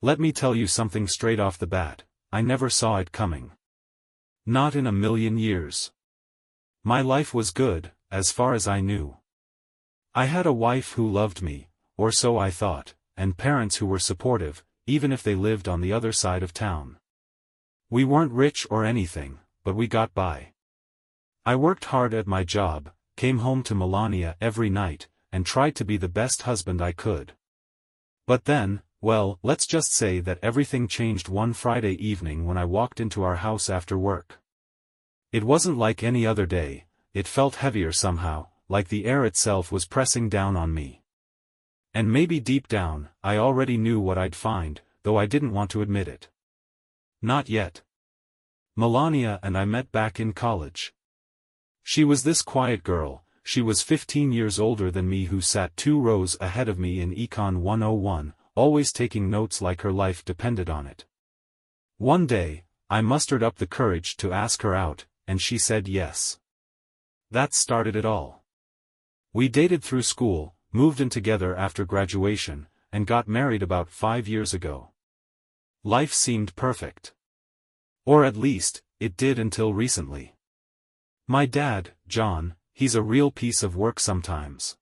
Let me tell you something straight off the bat, I never saw it coming. Not in a million years. My life was good, as far as I knew. I had a wife who loved me, or so I thought, and parents who were supportive, even if they lived on the other side of town. We weren't rich or anything, but we got by. I worked hard at my job, came home to Melania every night, and tried to be the best husband I could. But then, well, let's just say that everything changed one Friday evening when I walked into our house after work. It wasn't like any other day, it felt heavier somehow, like the air itself was pressing down on me. And maybe deep down, I already knew what I'd find, though I didn't want to admit it. Not yet. Melania and I met back in college. She was this quiet girl, she was 15 years older than me, who sat 2 rows ahead of me in Econ 101, always taking notes like her life depended on it. One day, I mustered up the courage to ask her out, and she said yes. That started it all. We dated through school, moved in together after graduation, and got married about 5 years ago. Life seemed perfect. Or at least, it did until recently. My dad, John, he's a real piece of work sometimes.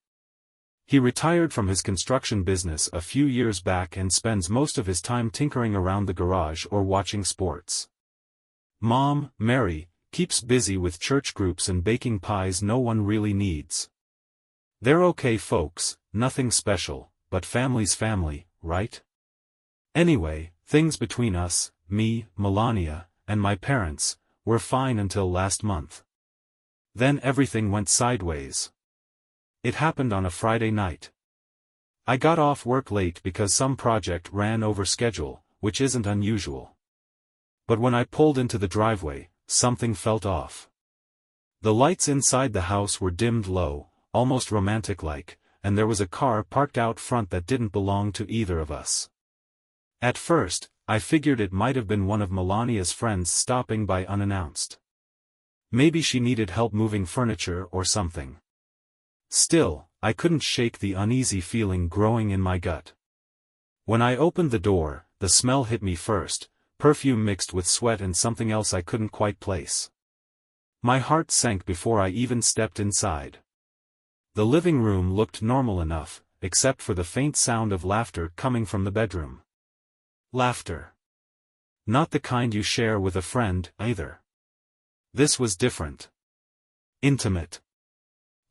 He retired from his construction business a few years back and spends most of his time tinkering around the garage or watching sports. Mom, Mary, keeps busy with church groups and baking pies no one really needs. They're okay folks, nothing special, but family's family, right? Anyway, things between us, me, Melania, and my parents, were fine until last month. Then everything went sideways. It happened on a Friday night. I got off work late because some project ran over schedule, which isn't unusual. But when I pulled into the driveway, something felt off. The lights inside the house were dimmed low, almost romantic-like, and there was a car parked out front that didn't belong to either of us. At first, I figured it might have been one of Melania's friends stopping by unannounced. Maybe she needed help moving furniture or something. Still, I couldn't shake the uneasy feeling growing in my gut. When I opened the door, the smell hit me first, perfume mixed with sweat and something else I couldn't quite place. My heart sank before I even stepped inside. The living room looked normal enough, except for the faint sound of laughter coming from the bedroom. Laughter. Not the kind you share with a friend, either. This was different. Intimate.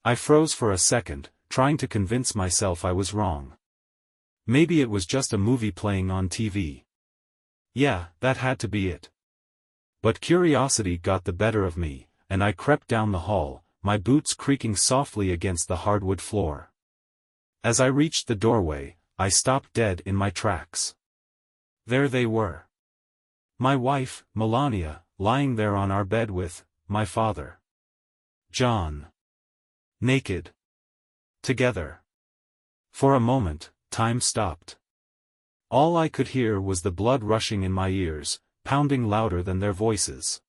I froze for a second, trying to convince myself I was wrong. Maybe it was just a movie playing on TV. Yeah, that had to be it. But curiosity got the better of me, and I crept down the hall, my boots creaking softly against the hardwood floor. As I reached the doorway, I stopped dead in my tracks. There they were. My wife, Melania, lying there on our bed with my father, John. Naked. Together. For a moment, time stopped. All I could hear was the blood rushing in my ears, pounding louder than their voices.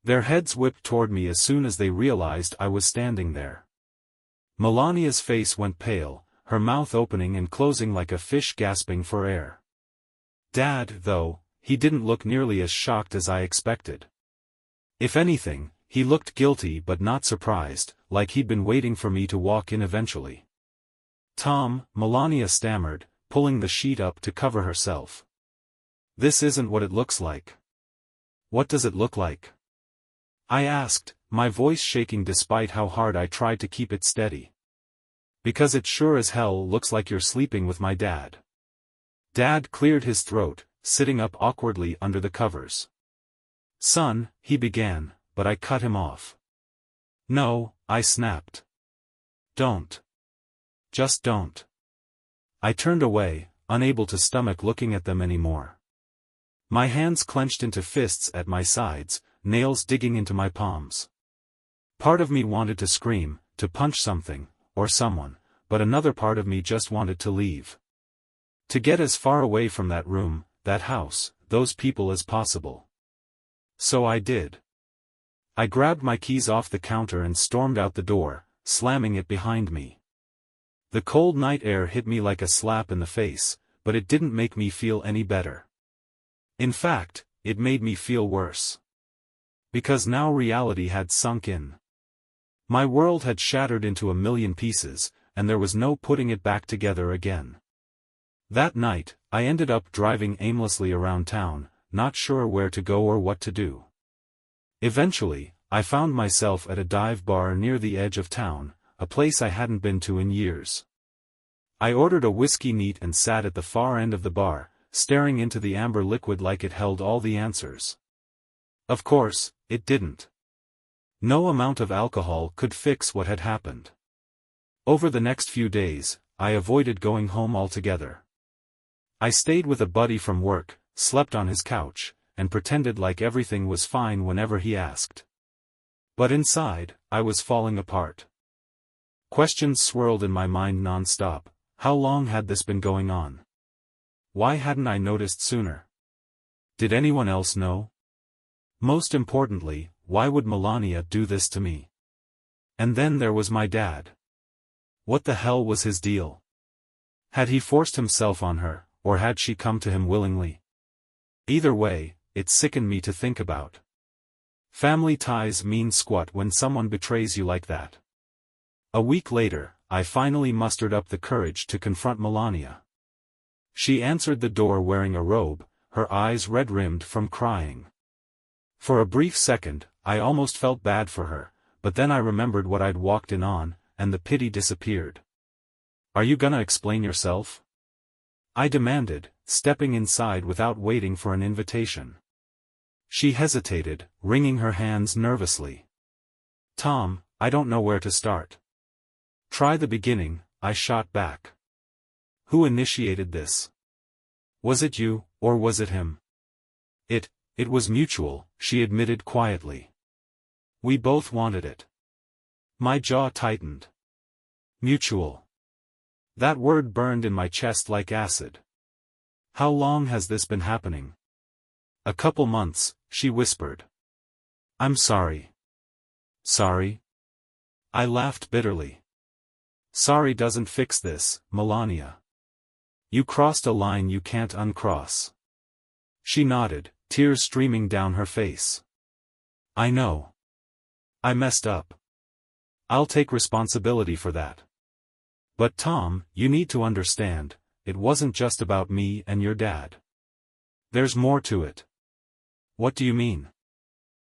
Their heads whipped toward me as soon as they realized I was standing there. Melania's face went pale, her mouth opening and closing like a fish gasping for air. Dad, though, he didn't look nearly as shocked as I expected. If anything, he looked guilty but not surprised, like he'd been waiting for me to walk in eventually. Tom, Melania stammered, pulling the sheet up to cover herself. This isn't what it looks like. What does it look like? I asked, my voice shaking despite how hard I tried to keep it steady. Because it sure as hell looks like you're sleeping with my dad. Dad cleared his throat, sitting up awkwardly under the covers. Son, he began, but I cut him off. No, I snapped. Don't. Just don't. I turned away, unable to stomach looking at them anymore. My hands clenched into fists at my sides, nails digging into my palms. Part of me wanted to scream, to punch something, or someone, but another part of me just wanted to leave. To get as far away from that room, that house, those people as possible. So I did. I grabbed my keys off the counter and stormed out the door, slamming it behind me. The cold night air hit me like a slap in the face, but it didn't make me feel any better. In fact, it made me feel worse. Because now reality had sunk in. My world had shattered into a million pieces, and there was no putting it back together again. That night, I ended up driving aimlessly around town, not sure where to go or what to do. Eventually, I found myself at a dive bar near the edge of town, a place I hadn't been to in years. I ordered a whiskey neat and sat at the far end of the bar, staring into the amber liquid like it held all the answers. Of course, it didn't. No amount of alcohol could fix what had happened. Over the next few days, I avoided going home altogether. I stayed with a buddy from work, slept on his couch, and pretended like everything was fine whenever he asked. But inside, I was falling apart. Questions swirled in my mind non-stop. How long had this been going on? Why hadn't I noticed sooner? Did anyone else know? Most importantly, why would Melania do this to me? And then there was my dad. What the hell was his deal? Had he forced himself on her, or had she come to him willingly? Either way, it sickened me to think about. Family ties mean squat when someone betrays you like that. A week later, I finally mustered up the courage to confront Melania. She answered the door wearing a robe, her eyes red-rimmed from crying. For a brief second, I almost felt bad for her, but then I remembered what I'd walked in on, and the pity disappeared. "Are you gonna explain yourself?" I demanded, stepping inside without waiting for an invitation. She hesitated, wringing her hands nervously. "Tom, I don't know where to start." "Try the beginning," I shot back. "Who initiated this? Was it you, or was it him?" It was mutual," she admitted quietly. "We both wanted it." My jaw tightened. Mutual. That word burned in my chest like acid. "How long has this been happening?" "A couple months," she whispered. "I'm sorry." "Sorry?" I laughed bitterly. "Sorry doesn't fix this, Melania. You crossed a line you can't uncross." She nodded, tears streaming down her face. "I know. I messed up. I'll take responsibility for that. But Tom, you need to understand, it wasn't just about me and your dad. There's more to it." "What do you mean?"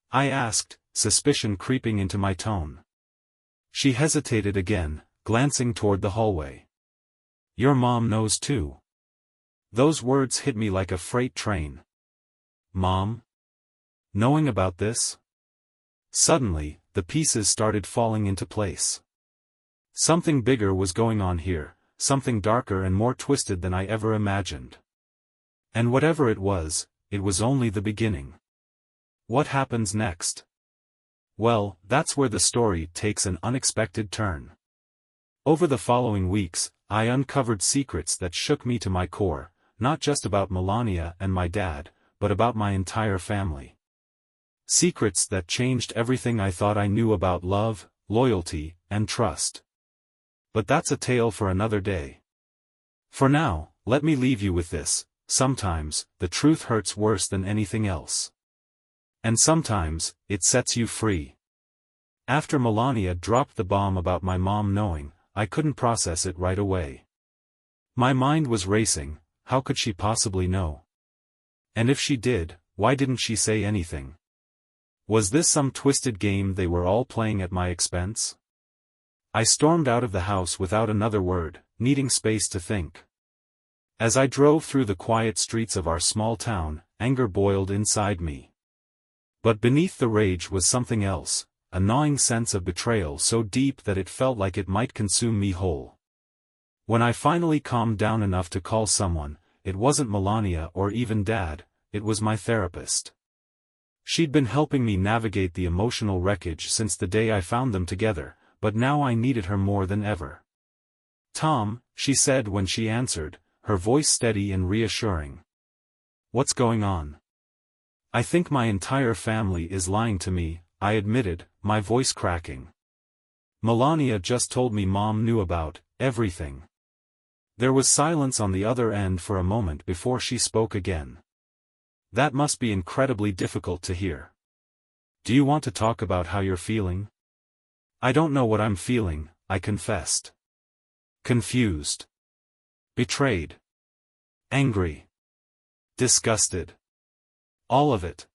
I asked, suspicion creeping into my tone. She hesitated again, glancing toward the hallway. "Your mom knows too." Those words hit me like a freight train. Mom? Knowing about this? Suddenly, the pieces started falling into place. Something bigger was going on here, something darker and more twisted than I ever imagined. And whatever it was only the beginning. What happens next? Well, that's where the story takes an unexpected turn. Over the following weeks, I uncovered secrets that shook me to my core, not just about Melania and my dad, but about my entire family. Secrets that changed everything I thought I knew about love, loyalty, and trust. But that's a tale for another day. For now, let me leave you with this: sometimes, the truth hurts worse than anything else. And sometimes, it sets you free. After Melania dropped the bomb about my mom knowing, I couldn't process it right away. My mind was racing. How could she possibly know? And if she did, why didn't she say anything? Was this some twisted game they were all playing at my expense? I stormed out of the house without another word, needing space to think. As I drove through the quiet streets of our small town, anger boiled inside me. But beneath the rage was something else, a gnawing sense of betrayal so deep that it felt like it might consume me whole. When I finally calmed down enough to call someone, it wasn't Melania or even Dad, it was my therapist. She'd been helping me navigate the emotional wreckage since the day I found them together, but now I needed her more than ever. "Tom," she said when she answered, her voice steady and reassuring. "What's going on?" "I think my entire family is lying to me," I admitted, my voice cracking. "Melania just told me Mom knew about everything. There was silence on the other end for a moment before she spoke again. That must be incredibly difficult to hear. Do you want to talk about how you're feeling? I don't know what I'm feeling, I confessed. Confused. Betrayed. Angry. Disgusted. All of it.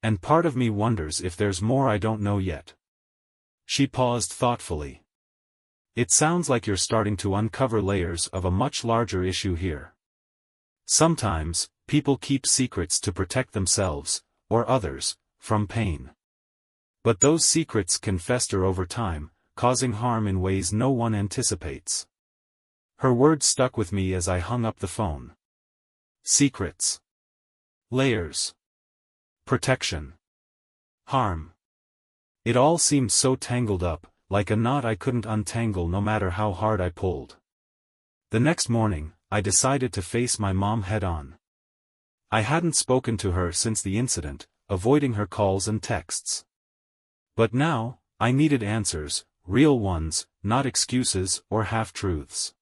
And part of me wonders if there's more I don't know yet. She paused thoughtfully. It sounds like you're starting to uncover layers of a much larger issue here. Sometimes, people keep secrets to protect themselves, or others, from pain. But those secrets can fester over time, causing harm in ways no one anticipates. Her words stuck with me as I hung up the phone. Secrets. Layers. Protection. Harm. It all seemed so tangled up, like a knot I couldn't untangle no matter how hard I pulled. The next morning, I decided to face my mom head-on. I hadn't spoken to her since the incident, avoiding her calls and texts. But now, I needed answers, real ones, not excuses or half-truths.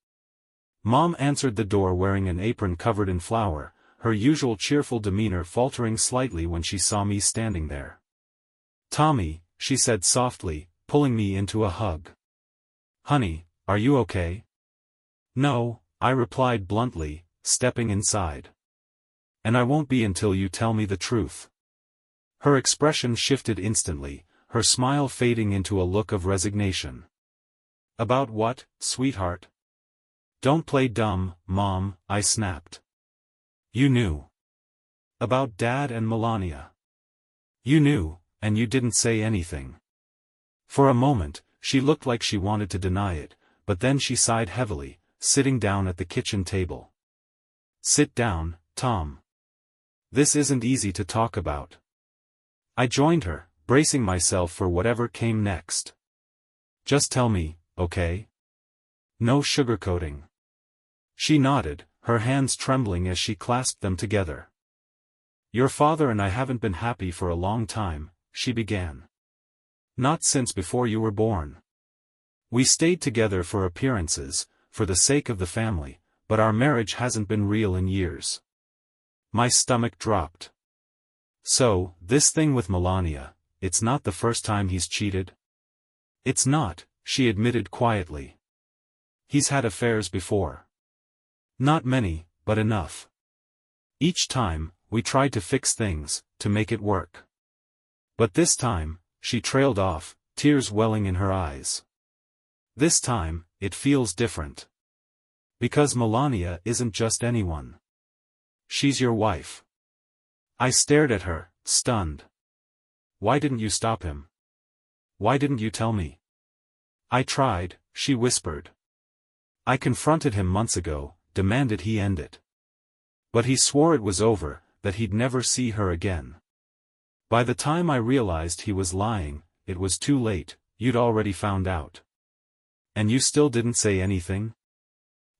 Mom answered the door wearing an apron covered in flour, her usual cheerful demeanor faltering slightly when she saw me standing there. "Tommy," she said softly, pulling me into a hug. "Honey, are you okay?" "No," I replied bluntly, stepping inside. "And I won't be until you tell me the truth." Her expression shifted instantly, her smile fading into a look of resignation. "About what, sweetheart?" "Don't play dumb, Mom," I snapped. "You knew. About Dad and Melania. You knew, and you didn't say anything." For a moment, she looked like she wanted to deny it, but then she sighed heavily, sitting down at the kitchen table. "Sit down, Tom. This isn't easy to talk about." I joined her, bracing myself for whatever came next. "Just tell me, okay? No sugarcoating." She nodded, her hands trembling as she clasped them together. "Your father and I haven't been happy for a long time," she began. "Not since before you were born. We stayed together for appearances, for the sake of the family, but our marriage hasn't been real in years." My stomach dropped. "So, this thing with Melania, it's not the first time he's cheated?" "It's not," she admitted quietly. "He's had affairs before. Not many, but enough. Each time, we tried to fix things, to make it work. But this time," she trailed off, tears welling in her eyes. "This time, it feels different. Because Melania isn't just anyone. She's your wife." I stared at her, stunned. "Why didn't you stop him? Why didn't you tell me?" "I tried," she whispered. "I confronted him months ago, demanded he end it. But he swore it was over, that he'd never see her again. By the time I realized he was lying, it was too late, you'd already found out." "And you still didn't say anything?"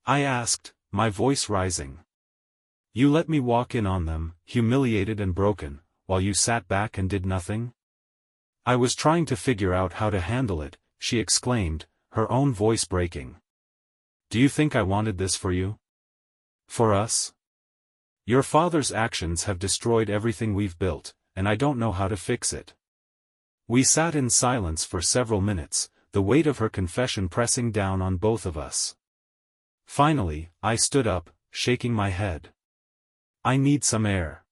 I asked, my voice rising. "You let me walk in on them, humiliated and broken, while you sat back and did nothing?" "I was trying to figure out how to handle it," she exclaimed, her own voice breaking. "Do you think I wanted this for you? For us? Your father's actions have destroyed everything we've built, and I don't know how to fix it." We sat in silence for several minutes, the weight of her confession pressing down on both of us. Finally, I stood up, shaking my head. "I need some air."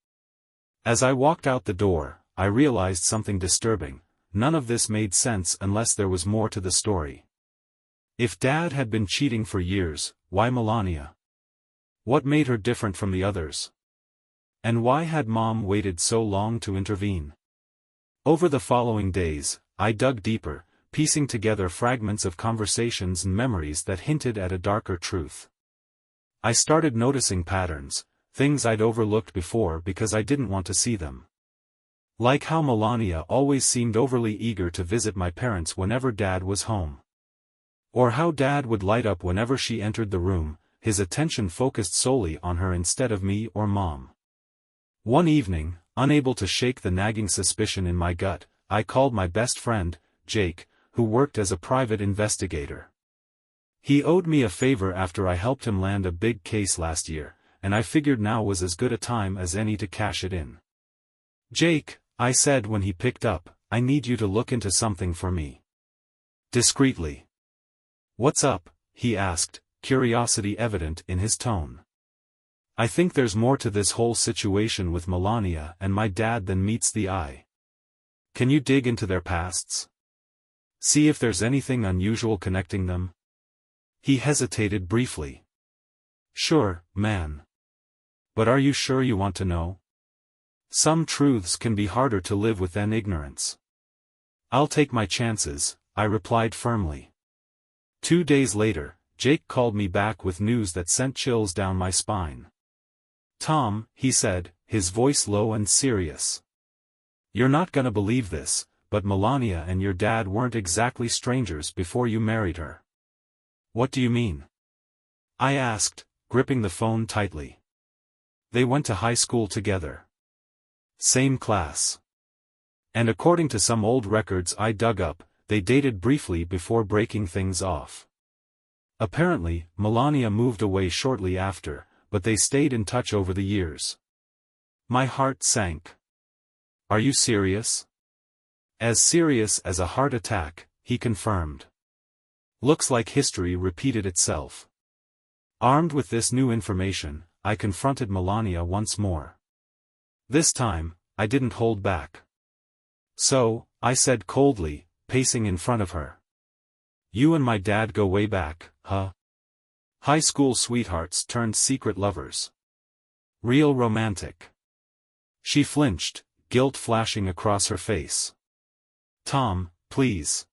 As I walked out the door, I realized something disturbing. None of this made sense unless there was more to the story. If Dad had been cheating for years, why Melania? What made her different from the others? And why had Mom waited so long to intervene? Over the following days, I dug deeper, piecing together fragments of conversations and memories that hinted at a darker truth. I started noticing patterns, things I'd overlooked before because I didn't want to see them. Like how Melania always seemed overly eager to visit my parents whenever Dad was home. Or how Dad would light up whenever she entered the room, his attention focused solely on her instead of me or Mom. One evening, unable to shake the nagging suspicion in my gut, I called my best friend, Jake, who worked as a private investigator. He owed me a favor after I helped him land a big case last year, and I figured now was as good a time as any to cash it in. "Jake," I said when he picked up, "I need you to look into something for me." Discreetly. "What's up?" he asked, curiosity evident in his tone. "I think there's more to this whole situation with Melania and my dad than meets the eye. Can you dig into their pasts? See if there's anything unusual connecting them?" He hesitated briefly. "Sure, man. But are you sure you want to know? Some truths can be harder to live with than ignorance." "I'll take my chances," I replied firmly. 2 days later, Jake called me back with news that sent chills down my spine. "Tom," he said, his voice low and serious. "You're not gonna believe this, but Melania and your dad weren't exactly strangers before you married her." "What do you mean?" I asked, gripping the phone tightly. "They went to high school together. Same class. And according to some old records I dug up, they dated briefly before breaking things off. Apparently, Melania moved away shortly after, but they stayed in touch over the years." My heart sank. "Are you serious?" "As serious as a heart attack," he confirmed. Looks like history repeated itself. Armed with this new information, I confronted Melania once more. This time, I didn't hold back. "So," I said coldly, pacing in front of her. "You and my dad go way back, huh? High school sweethearts turned secret lovers. Real romantic." She flinched, guilt flashing across her face. "Tom, please."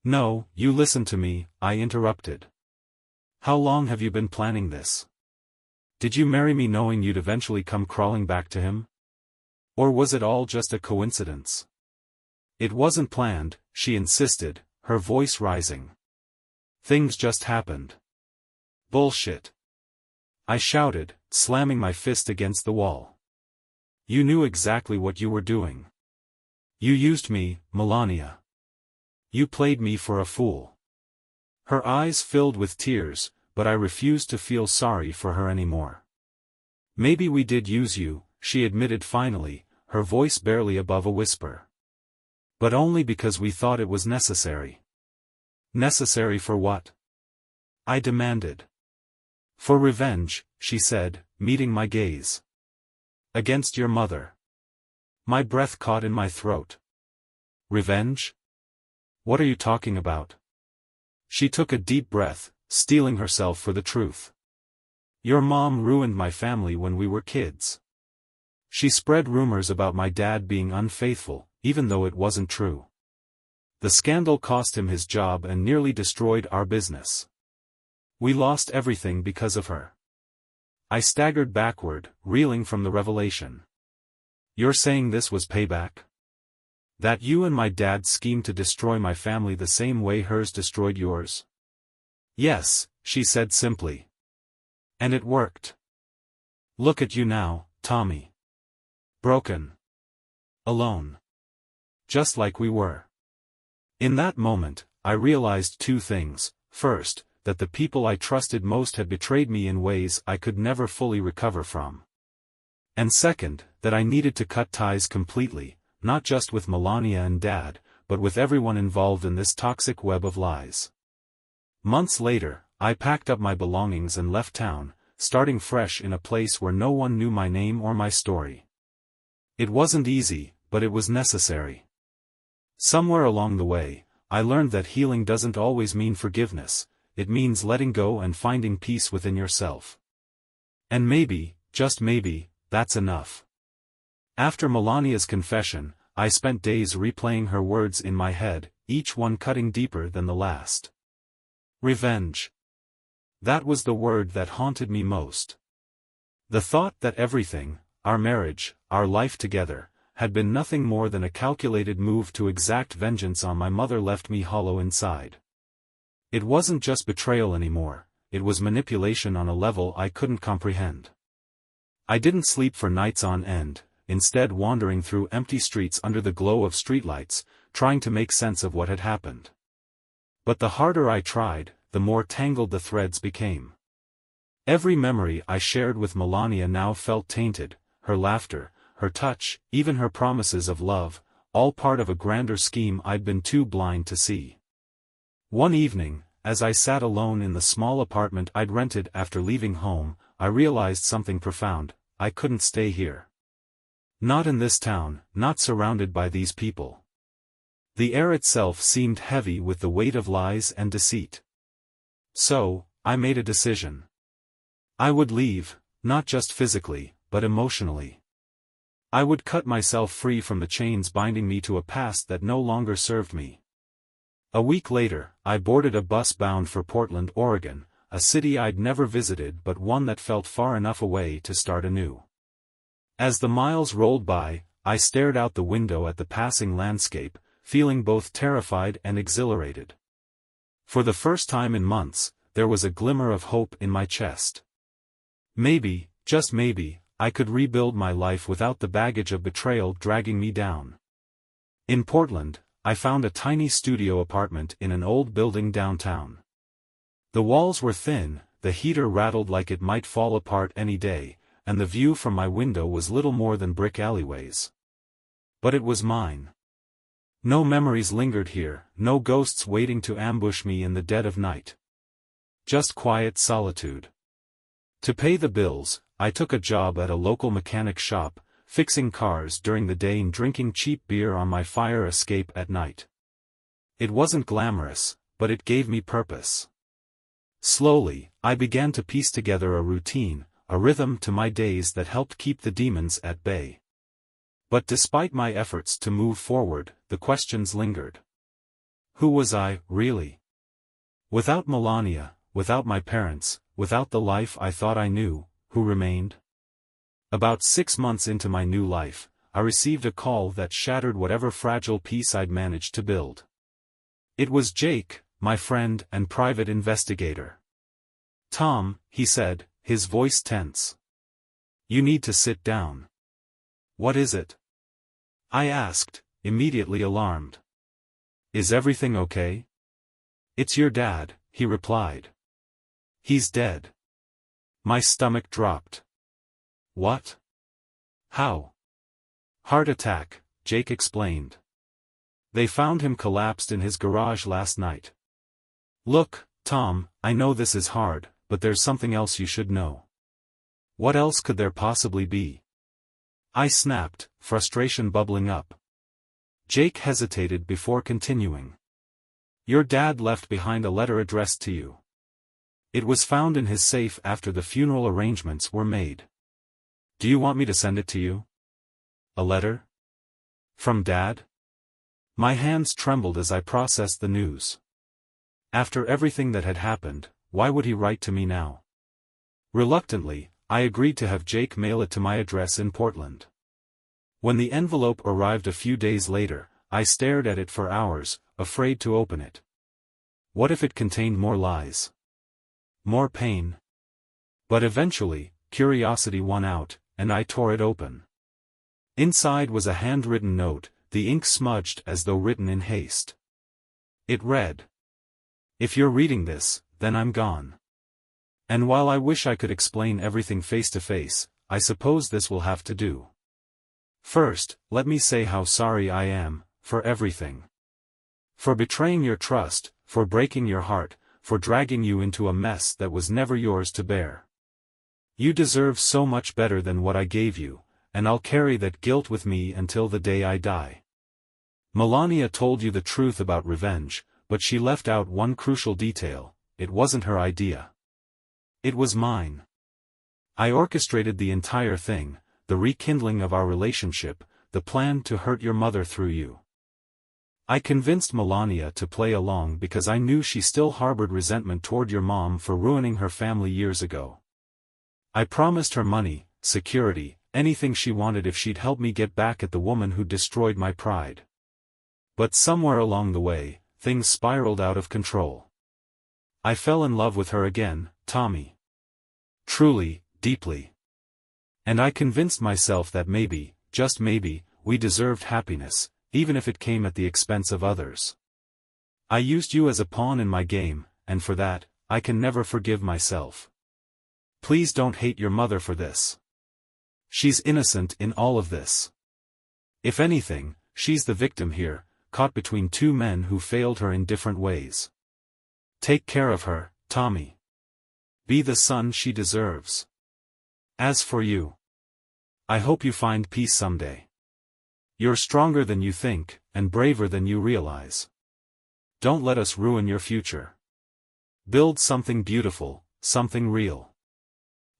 "No, you listen to me," I interrupted. "How long have you been planning this? Did you marry me knowing you'd eventually come crawling back to him? Or was it all just a coincidence?" "It wasn't planned," she insisted, her voice rising. "Things just happened." "Bullshit!" I shouted, slamming my fist against the wall. "You knew exactly what you were doing. You used me, Melania. You played me for a fool." Her eyes filled with tears, but I refused to feel sorry for her anymore. "Maybe we did use you," she admitted finally, her voice barely above a whisper. "But only because we thought it was necessary." "Necessary for what?" I demanded. "For revenge," she said, meeting my gaze. "Against your mother." My breath caught in my throat. "Revenge? What are you talking about?" She took a deep breath, steeling herself for the truth. "Your mom ruined my family when we were kids. She spread rumors about my dad being unfaithful, even though it wasn't true. The scandal cost him his job and nearly destroyed our business. We lost everything because of her." I staggered backward, reeling from the revelation. "You're saying this was payback? That you and my dad schemed to destroy my family the same way hers destroyed yours?" "Yes," she said simply. "And it worked. Look at you now, Tommy. Broken. Alone. Just like we were." In that moment, I realized two things. First, that the people I trusted most had betrayed me in ways I could never fully recover from. And second, that I needed to cut ties completely, not just with Melania and Dad, but with everyone involved in this toxic web of lies. Months later, I packed up my belongings and left town, starting fresh in a place where no one knew my name or my story. It wasn't easy, but it was necessary. Somewhere along the way, I learned that healing doesn't always mean forgiveness. It means letting go and finding peace within yourself. And maybe, just maybe, that's enough. After Melania's confession, I spent days replaying her words in my head, each one cutting deeper than the last. Revenge. That was the word that haunted me most. The thought that everything, our marriage, our life together, had been nothing more than a calculated move to exact vengeance on my mother left me hollow inside. It wasn't just betrayal anymore, it was manipulation on a level I couldn't comprehend. I didn't sleep for nights on end, instead wandering through empty streets under the glow of streetlights, trying to make sense of what had happened. But the harder I tried, the more tangled the threads became. Every memory I shared with Melania now felt tainted, her laughter, her touch, even her promises of love, all part of a grander scheme I'd been too blind to see. One evening, as I sat alone in the small apartment I'd rented after leaving home, I realized something profound: I couldn't stay here. Not in this town, not surrounded by these people. The air itself seemed heavy with the weight of lies and deceit. So, I made a decision. I would leave, not just physically, but emotionally. I would cut myself free from the chains binding me to a past that no longer served me. A week later, I boarded a bus bound for Portland, Oregon, a city I'd never visited but one that felt far enough away to start anew. As the miles rolled by, I stared out the window at the passing landscape, feeling both terrified and exhilarated. For the first time in months, there was a glimmer of hope in my chest. Maybe, just maybe, I could rebuild my life without the baggage of betrayal dragging me down. In Portland, I found a tiny studio apartment in an old building downtown. The walls were thin, the heater rattled like it might fall apart any day, and the view from my window was little more than brick alleyways. But it was mine. No memories lingered here, no ghosts waiting to ambush me in the dead of night. Just quiet solitude. To pay the bills, I took a job at a local mechanic shop, fixing cars during the day and drinking cheap beer on my fire escape at night. It wasn't glamorous, but it gave me purpose. Slowly, I began to piece together a routine, a rhythm to my days that helped keep the demons at bay. But despite my efforts to move forward, the questions lingered. Who was I, really? Without Melania, without my parents, without the life I thought I knew, who remained? About 6 months into my new life, I received a call that shattered whatever fragile peace I'd managed to build. It was Jake, my friend and private investigator. "Tom," he said, his voice tense. "You need to sit down." "What is it?" I asked, immediately alarmed. "Is everything okay?" "It's your dad," he replied. "He's dead." My stomach dropped. "What? How?" "Heart attack," Jake explained. "They found him collapsed in his garage last night." "Look, Tom, I know this is hard, but there's something else you should know." "What else could there possibly be?" I snapped, frustration bubbling up. Jake hesitated before continuing. "Your dad left behind a letter addressed to you. It was found in his safe after the funeral arrangements were made. Do you want me to send it to you?" "A letter? From Dad?" My hands trembled as I processed the news. After everything that had happened, why would he write to me now? Reluctantly, I agreed to have Jake mail it to my address in Portland. When the envelope arrived a few days later, I stared at it for hours, afraid to open it. What if it contained more lies? More pain? But eventually, curiosity won out, and I tore it open. Inside was a handwritten note, the ink smudged as though written in haste. It read, "If you're reading this, then I'm gone. And while I wish I could explain everything face to face, I suppose this will have to do. First, let me say how sorry I am, for everything. For betraying your trust, for breaking your heart, for dragging you into a mess that was never yours to bear. You deserve so much better than what I gave you, and I'll carry that guilt with me until the day I die. Melania told you the truth about revenge, but she left out one crucial detail: it wasn't her idea. It was mine. I orchestrated the entire thing, the rekindling of our relationship, the plan to hurt your mother through you. I convinced Melania to play along because I knew she still harbored resentment toward your mom for ruining her family years ago. I promised her money, security, anything she wanted if she'd help me get back at the woman who destroyed my pride. But somewhere along the way, things spiraled out of control. I fell in love with her again, Tommy. Truly, deeply. And I convinced myself that maybe, just maybe, we deserved happiness, even if it came at the expense of others. I used you as a pawn in my game, and for that, I can never forgive myself. Please don't hate your mother for this. She's innocent in all of this. If anything, she's the victim here, caught between two men who failed her in different ways. Take care of her, Tommy. Be the son she deserves. As for you, I hope you find peace someday. You're stronger than you think, and braver than you realize. Don't let us ruin your future. Build something beautiful, something real.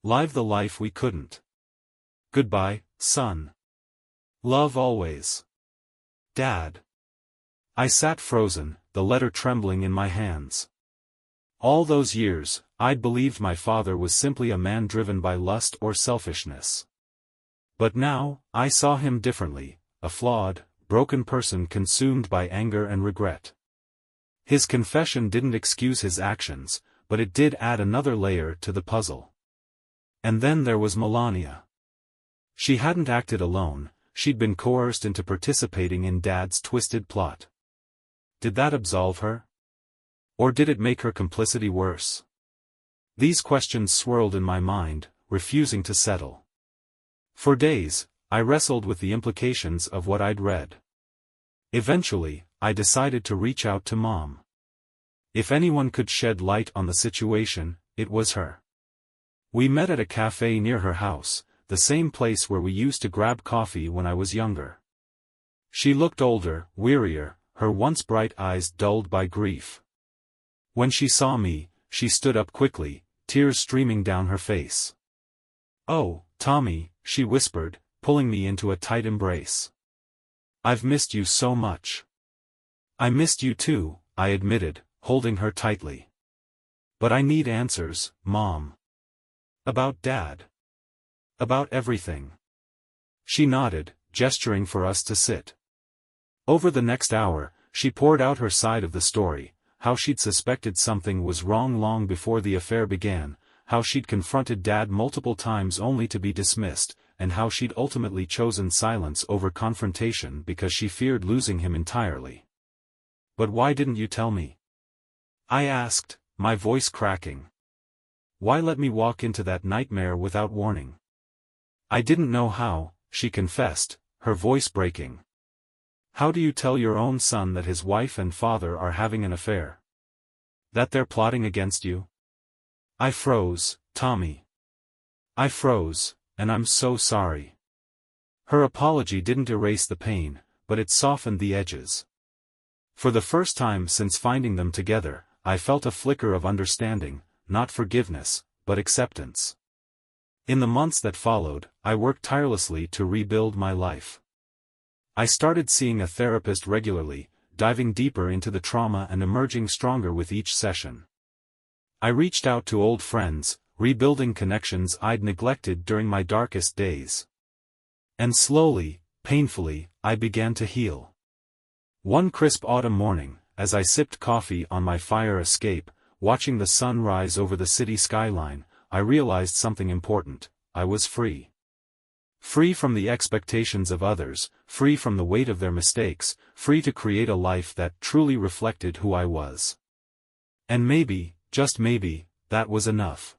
Live the life we couldn't. Goodbye, son. Love always. Dad. I sat frozen, the letter trembling in my hands. All those years, I'd believed my father was simply a man driven by lust or selfishness. But now, I saw him differently, a flawed, broken person consumed by anger and regret. His confession didn't excuse his actions, but it did add another layer to the puzzle. And then there was Melania. She hadn't acted alone, she'd been coerced into participating in Dad's twisted plot. Did that absolve her? Or did it make her complicity worse? These questions swirled in my mind, refusing to settle. For days, I wrestled with the implications of what I'd read. Eventually, I decided to reach out to Mom. If anyone could shed light on the situation, it was her. We met at a cafe near her house, the same place where we used to grab coffee when I was younger. She looked older, wearier, her once bright eyes dulled by grief. When she saw me, she stood up quickly, tears streaming down her face. "Oh, Tommy," she whispered, pulling me into a tight embrace. "I've missed you so much." "I missed you too," I admitted, holding her tightly. "But I need answers, Mom. About Dad. About everything." She nodded, gesturing for us to sit. Over the next hour, she poured out her side of the story, how she'd suspected something was wrong long before the affair began, how she'd confronted Dad multiple times only to be dismissed, and how she'd ultimately chosen silence over confrontation because she feared losing him entirely. "But why didn't you tell me?" I asked, my voice cracking. "Why let me walk into that nightmare without warning?" "I didn't know how," she confessed, her voice breaking. "How do you tell your own son that his wife and father are having an affair? That they're plotting against you?" I froze, Tommy. I froze, and I'm so sorry. Her apology didn't erase the pain, but it softened the edges. For the first time since finding them together, I felt a flicker of understanding, not forgiveness, but acceptance. In the months that followed, I worked tirelessly to rebuild my life. I started seeing a therapist regularly, diving deeper into the trauma and emerging stronger with each session. I reached out to old friends, rebuilding connections I'd neglected during my darkest days. And slowly, painfully, I began to heal. One crisp autumn morning, as I sipped coffee on my fire escape, watching the sun rise over the city skyline, I realized something important: I was free. Free from the expectations of others, free from the weight of their mistakes, free to create a life that truly reflected who I was. And maybe, just maybe, that was enough.